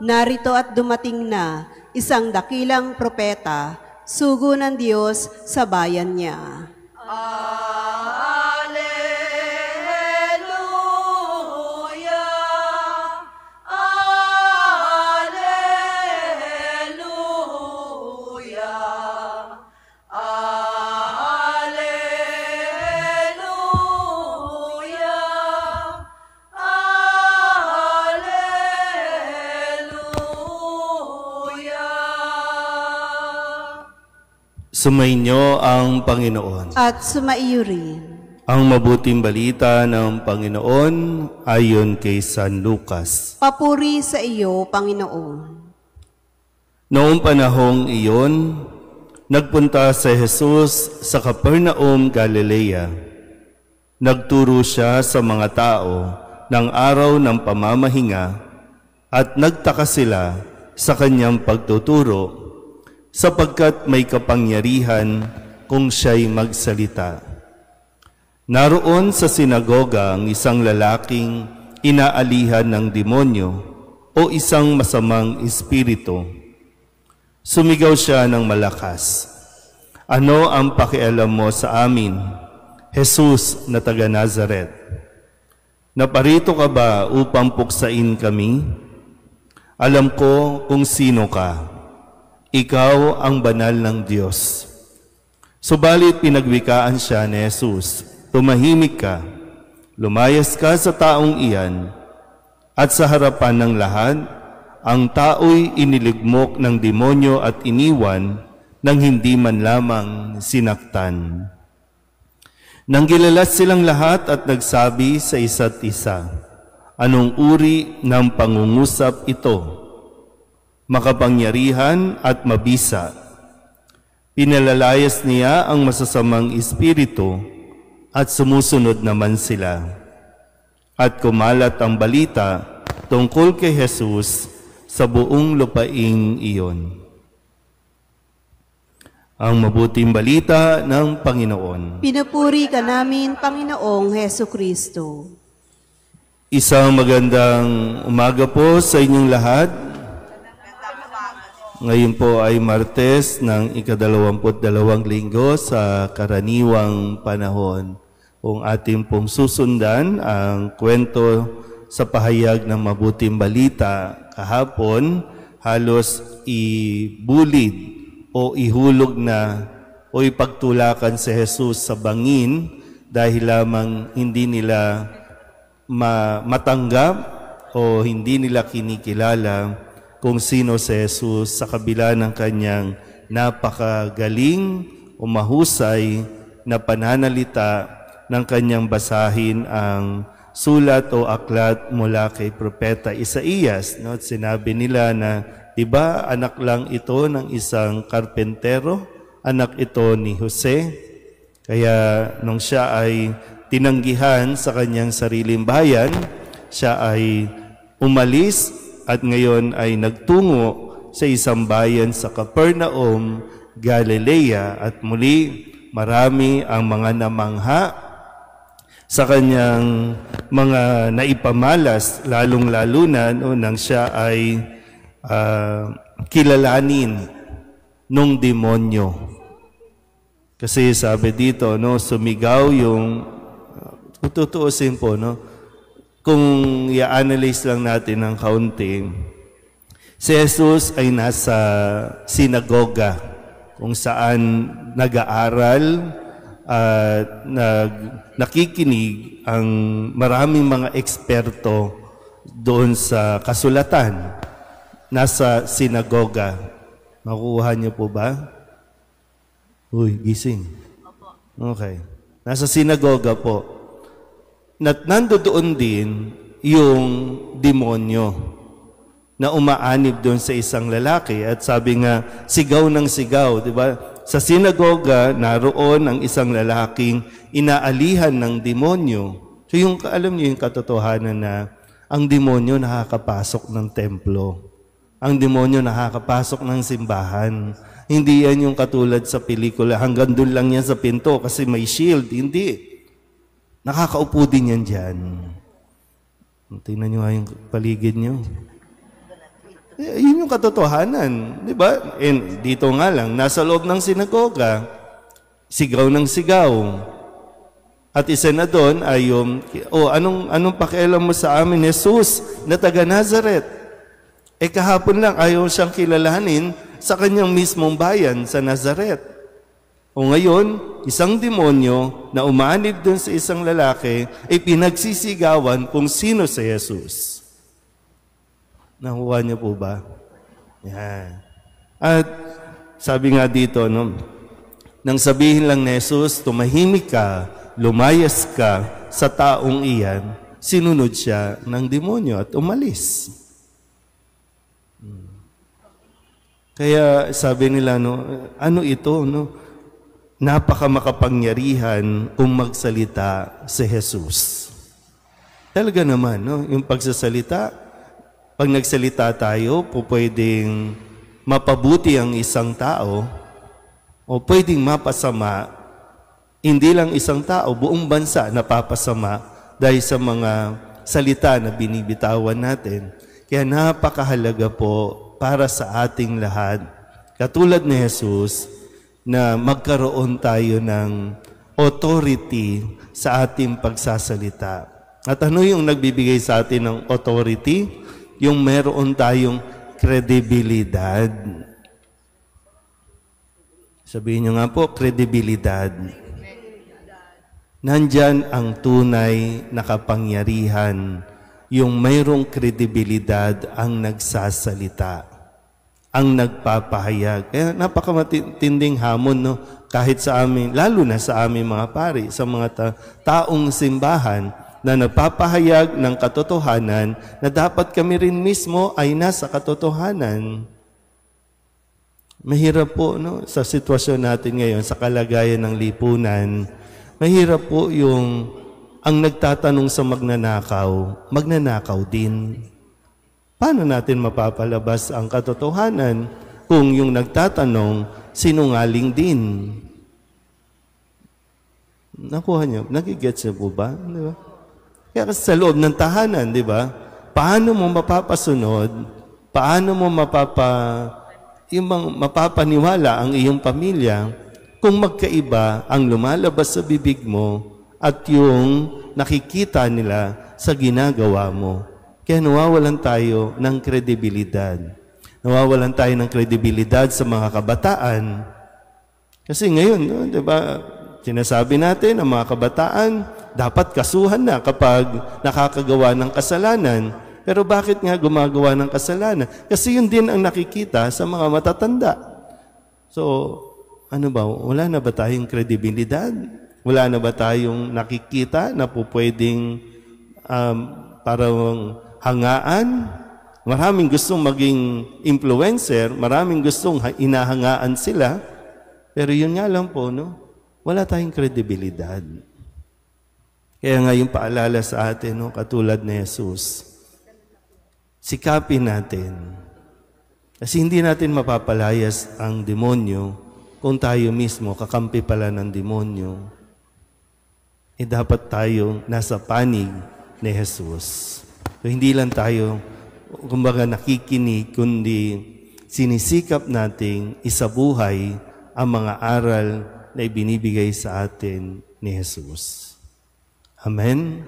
Narito at dumating na isang dakilang propeta, sugo ng Diyos sa bayan niya. Sumainyo ang Panginoon. At sumaiyo rin. Ang mabuting balita ng Panginoon ayon kay San Lucas. Papuri sa iyo, Panginoon. Noong panahong iyon, nagpunta si Jesus sa Capernaum, Galilea. Nagturo siya sa mga tao ng araw ng pamamahinga at nagtaka sila sa kanyang pagtuturo sapagkat may kapangyarihan kung siya'y magsalita. Naroon sa sinagoga ang isang lalaking inaalihan ng demonyo o isang masamang espiritu. Sumigaw siya ng malakas, "Ano ang pakialam mo sa amin, Jesus na taga Nazaret? Naparito ka ba upang puksain kami? Alam ko kung sino ka. Ikaw ang banal ng Diyos." Subalit pinagwikaan siya ni Jesus, "Tumahimik ka, lumayas ka sa taong iyan." At sa harapan ng lahat, ang tao'y iniligmok ng demonyo at iniwan nang hindi man lamang sinaktan. Nanggilalas silang lahat at nagsabi sa isa't isa, "Anong uri ng pangungusap ito? Makapangyarihan at mabisa." Pinalalayas niya ang masasamang espiritu at sumusunod naman sila. At kumalat ang balita tungkol kay Jesus sa buong lupaing iyon. Ang mabuting balita ng Panginoon. Pinupuri ka namin, Panginoong Hesukristo. Isang magandang umaga po sa inyong lahat. Ngayon po ay Martes ng ika-22 linggo sa karaniwang panahon. Kung ating pong susundan ang kwento sa pahayag ng mabuting balita kahapon, halos ibulid o ihulog na o ipagtulakan si Jesus sa bangin dahil lamang hindi nila matanggap o hindi nila kinikilala kung sino si Jesus sa kabila ng kanyang napakagaling o mahusay na pananalita ng kanyang basahin ang sulat o aklat mula kay Propeta Isaías. No? At sinabi nila na, diba, anak lang ito ng isang karpentero, anak ito ni Jose. Kaya nung siya ay tinanggihan sa kanyang sariling bayan, siya ay umalis at ngayon ay nagtungo sa isang bayan sa Capernaum, Galilea, at muli marami ang mga namangha sa kanyang mga naipamalas, lalong-lalo na nang siya ay kilalanin nung demonyo. Kasi sabi dito, no, sumigaw yung, tutuusin po, no, kung i-analyze lang natin ng kaunti, si Jesus ay nasa sinagoga kung saan nag-aaral at nakikinig ang maraming mga eksperto doon sa kasulatan. Nasa sinagoga. Makuha niyo po ba? Uy, gising. Okay. Nasa sinagoga po. Nandoon din yung demonyo na umaanib doon sa isang lalaki at sabi nga, sigaw ng sigaw, di ba? Sa sinagoga, naroon ang isang lalaking inaalihan ng demonyo. So alam niyo yung katotohanan na ang demonyo nakakapasok ng templo. Ang demonyo nakakapasok ng simbahan. Hindi yan yung katulad sa pelikula, hanggang doon lang yan sa pinto kasi may shield. Hindi. Nakakaupo din yan dyan. Tingnan nyo nga yung paligid nyo. Yun yung katotohanan. Di ba? And dito nga lang, nasa loob ng sinagoga, sigaw ng sigaw. At isa na doon ay yung, anong pakialam mo sa amin, Jesus, na taga Nazareth? Kahapon lang ayaw siyang kilalanin sa kanyang mismong bayan sa Nazareth. O ngayon, isang demonyo na umanib doon sa isang lalaki ay pinagsisigawan kung sino si Jesus. Nakuha niyo po ba? Yan. At sabi nga dito, nang sabihin lang ni Jesus, tumahimik ka, lumayas ka sa taong iyan, sinunod siya ng demonyo at umalis. Kaya sabi nila, ano ito? Napaka makapangyarihan kung magsalita si Jesus. Talaga naman, yung pagsasalita, pag nagsalita tayo, pwedeng mapabuti ang isang tao o pwedeng mapasama, hindi lang isang tao, buong bansa napapasama dahil sa mga salita na binibitawan natin. Kaya napakahalaga po para sa ating lahat, katulad ni Jesus, na magkaroon tayo ng authority sa ating pagsasalita. At ano yung nagbibigay sa atin ng authority? Yung meron tayong kredibilidad. Sabihin nyo nga po, kredibilidad. Nandyan ang tunay na kapangyarihan, yung mayroong kredibilidad ang nagsasalita, ang nagpapahayag. Kaya napakamatinding hamon, kahit sa amin, lalo na sa aming mga pari, sa mga taong simbahan, na nagpapahayag ng katotohanan na dapat kami rin mismo ay nasa katotohanan. Mahirap po sa sitwasyon natin ngayon, sa kalagayan ng lipunan, mahirap po yung ang nagtatanong sa magnanakaw din. Paano natin mapapalabas ang katotohanan kung yung nagtatanong sinungaling din? Nakuha niyo? Nagigets niyo po ba? Di ba? Kaya sa loob ng tahanan, di ba? Paano mo mapapasunod? Paano mo mapapaniwala ang iyong pamilya kung magkaiba ang lumalabas sa bibig mo at yung nakikita nila sa ginagawa mo? Kaya nawawalan tayo ng kredibilidad. Nawawalan tayo ng kredibilidad sa mga kabataan. Kasi ngayon, di ba, sinasabi natin ang mga kabataan, dapat kasuhan na kapag nakakagawa ng kasalanan. Pero bakit nga gumagawa ng kasalanan? Kasi yun din ang nakikita sa mga matatanda. So, wala na ba tayong kredibilidad? Wala na ba tayong nakikita na po pwedeng parang hangaan? Maraming gustong maging influencer, maraming gustong inahangaan sila, pero yun nga lang po, wala tayong kredibilidad. Kaya nga yung paalala sa atin, katulad ni Jesus, sikapin natin. Kasi hindi natin mapapalayas ang demonyo kung tayo mismo kakampi pala ng demonyo. Dapat tayo nasa panig ni Jesus. So, hindi lang tayo, kumbaga, nakikinig, kundi sinisikap nating isabuhay ang mga aral na ibinibigay sa atin ni Jesus. Amen?